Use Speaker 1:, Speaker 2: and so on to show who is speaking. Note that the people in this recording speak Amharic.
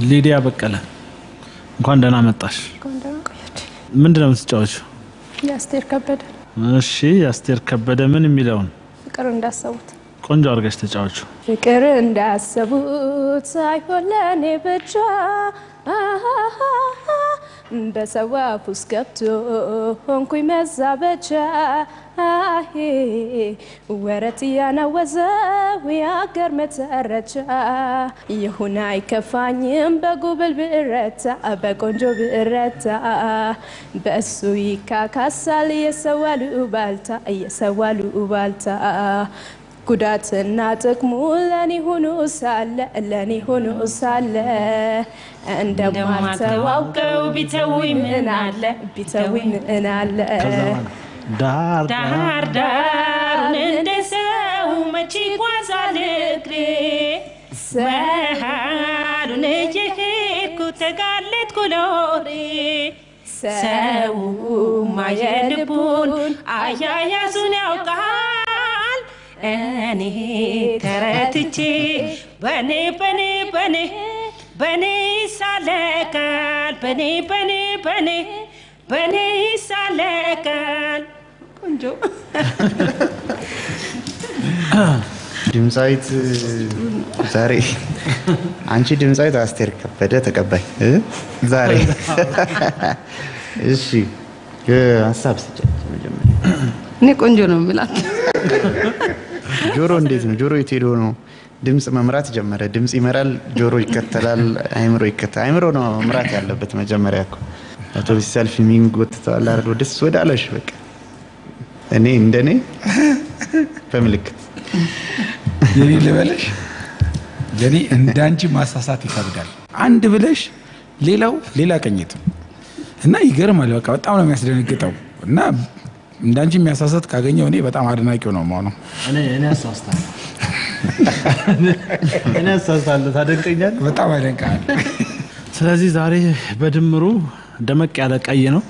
Speaker 1: ሊዲያ በቀለ እንኳን ደህና መጣሽ። ምንድነው የምትጫወቺው?
Speaker 2: የአስቴር ከበደ።
Speaker 1: እሺ የአስቴር ከበደ ምን የሚለውን?
Speaker 2: ፍቅር እንዳሰቡት።
Speaker 1: ቆንጆ አድርገሽ ተጫወቺው።
Speaker 2: ፍቅር እንዳሰቡት ሳይሆን ለኔ ብቻ በሰው አፍ ውስጥ ገብቶ ሆንኩኝ መዛበቻ ወረት ያናወዘው የአገር መተረቻ ይሁን አይከፋኝም በጉብል ብረታ በቆንጆ ብረታ በእሱ ይካካሳል የሰዋሉ ባልታ ጉዳትና ጥቅሙ ለኔ ሆኖ ሳለ እንደማልተዋውቀው ቢተውኝ ምን አለ
Speaker 1: ዳር
Speaker 3: ዳሩን እንደ ሰው መቼ ይጓዛል እግሬ መሃሉን እየሄድኩ ተጋለጥኩ ሎሬ ሰውማ የልቡን አያያዙን ያውቃል እኔ ተረትቼ በኔ ይሳለቃል በኔ ይሳለቃል ቆንጆ
Speaker 4: ድምጻዊት ዛሬ አንቺ ድምጻዊት አስቴር ከበደ ተቀባይ ዛሬ እሺ ሐሳብ ስጨት መጀመሪያ
Speaker 5: እኔ ቆንጆ ነው የምላት
Speaker 4: ጆሮ እንዴት ነው ጆሮ የት ሄዶ ነው ድምጽ መምራት ጀመረ ድምጽ ይመራል ጆሮ ይከተላል አይምሮ ነው መምራት ያለበት መጀመሪያ እኮ አውቶቡስ ሰልፍ የሚንጎትተዋል አይደል ወደስ ወዳለሽ በቃ እኔ እንደኔ በመልክት
Speaker 6: የኔ ልበልሽ የኔ እንዳንቺ ማሳሳት ይከብዳል አንድ ብለሽ ሌላ ቀኝት እና ይገርማል በቃ በጣም ነው የሚያስደነግጠው እና እንዳንቺ የሚያሳሳት ካገኘው እኔ በጣም አድናቂው ነው ማለት ነው
Speaker 1: እኔ አሳስታለሁ ታደንቀኛለህ
Speaker 6: በጣም አደንቃለሁ
Speaker 1: ስለዚህ ዛሬ በድምሩ ደመቅ ያለ ቀይ ነው